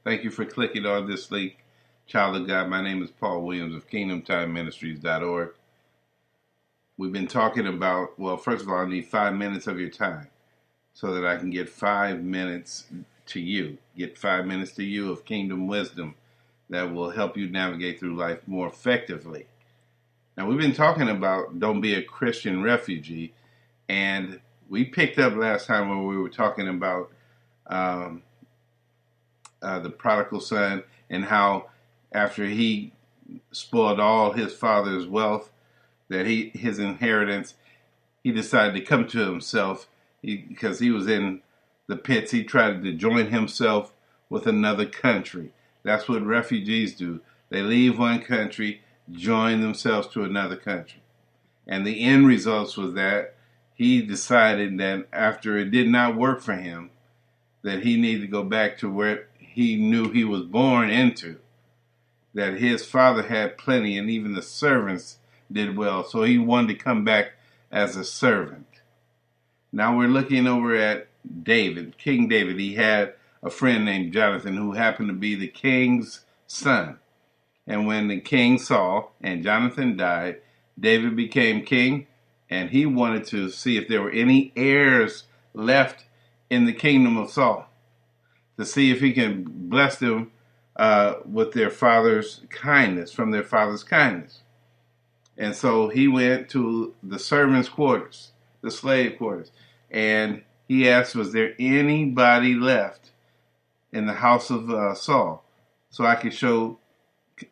Thank you for clicking on this link, child of God. My name is Paul-Williams of kingdom-time-ministries.org. We've been talking about, well, first of all, I need 5 minutes of your time so that I can get 5 minutes to you, get 5 minutes to you of kingdom wisdom that will help you navigate through life more effectively. Now, we've been talking about don't be a Christian refugee, and we picked up last time where we were talking about the prodigal son and how after he spoiled all his father's wealth, that his inheritance, he decided to come to himself because he was in the pits. He tried to join himself with another country. That's what refugees do. They leave one country, join themselves to another country. And the end results was that he decided that after it did not work for him, that he needed to go back to where he knew he was born into, that his father had plenty and even the servants did well. So he wanted to come back as a servant. Now we're looking over at David, King David. He had a friend named Jonathan who happened to be the king's son. And when the king saw and Jonathan died, David became king, and he wanted to see if there were any heirs left in the kingdom of Saul, to see if he can bless them with their father's kindness, from their father's kindness. And so he went to the servants' quarters, the slave quarters, and he asked, was there anybody left in the house of Saul, so I could show,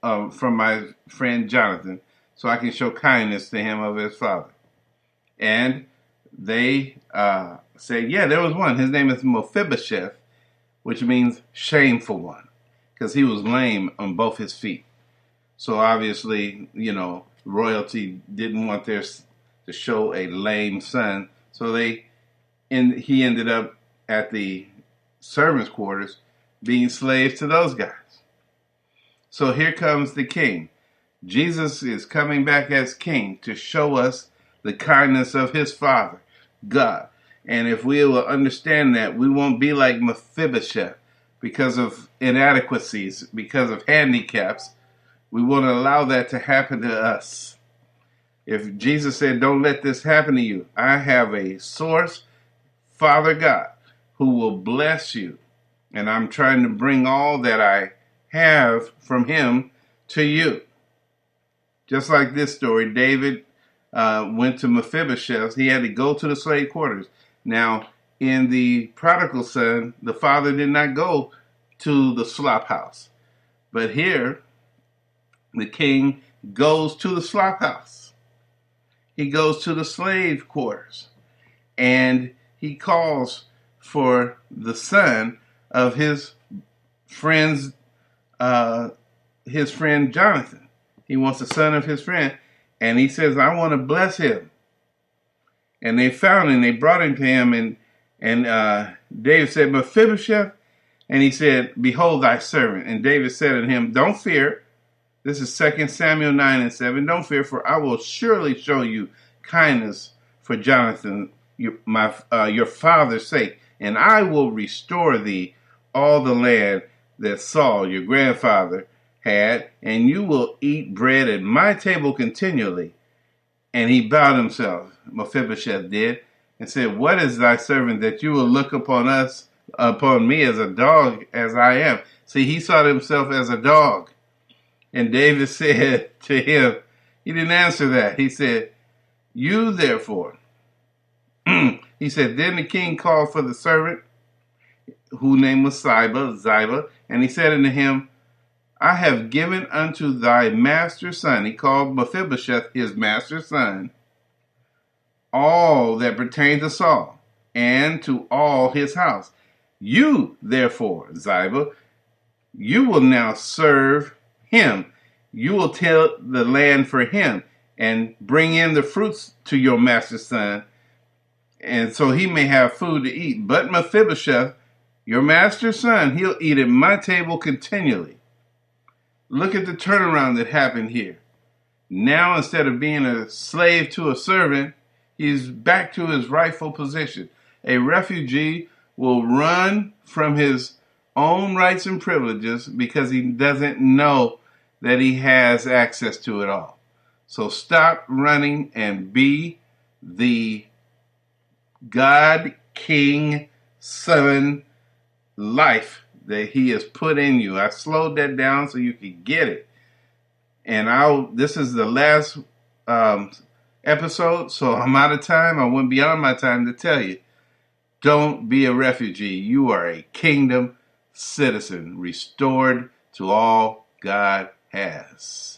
from my friend Jonathan, so I can show kindness to him of his father. And they said, yeah, there was one. His name is Mephibosheth, which means shameful one, because he was lame on both his feet. So obviously, royalty didn't want theirs to show a lame son. So he ended up at the servants' quarters being slaves to those guys. So here comes the king. Jesus is coming back as king to show us the kindness of his Father, God. And if we will understand that, we won't be like Mephibosheth because of inadequacies, because of handicaps. We won't allow that to happen to us. If Jesus said, don't let this happen to you, I have a source, Father God, who will bless you. And I'm trying to bring all that I have from him to you. Just like this story, David went to Mephibosheth. He had to go to the slave quarters. Now, in the prodigal son, the father did not go to the slop house. But here, the king goes to the slop house. He goes to the slave quarters. And he calls for the son of his friend Jonathan. He wants the son of his friend. And he says, I want to bless him. And they found him, they brought him to him, and David said, Mephibosheth, and he said, behold thy servant. And David said unto him, don't fear. This is 2 Samuel 9:7. Don't fear, for I will surely show you kindness for Jonathan, your father's sake, and I will restore thee all the land that Saul, your grandfather, had, and you will eat bread at my table continually. And he bowed himself, Mephibosheth did, and said, what is thy servant that you will look upon me as a dog as I am? See, he saw himself as a dog. And David said to him, he didn't answer that. He said, you therefore. He said, then the king called for the servant, whose name was Ziba, and he said unto him, I have given unto thy master's son, he called Mephibosheth his master's son, all that pertained to Saul, and to all his house. You, therefore, Ziba, you will now serve him. You will till the land for him, and bring in the fruits to your master's son, and so he may have food to eat. But Mephibosheth, your master's son, he'll eat at my table continually. Look at the turnaround that happened here. Now, instead of being a slave to a servant, he's back to his rightful position. A refugee will run from his own rights and privileges because he doesn't know that he has access to it all. So stop running and be the God King Son life that he has put in you. I slowed that down so you could get it. And this is the last episode, so I'm out of time. I went beyond my time to tell you. Don't be a refugee. You are a kingdom citizen, restored to all God has.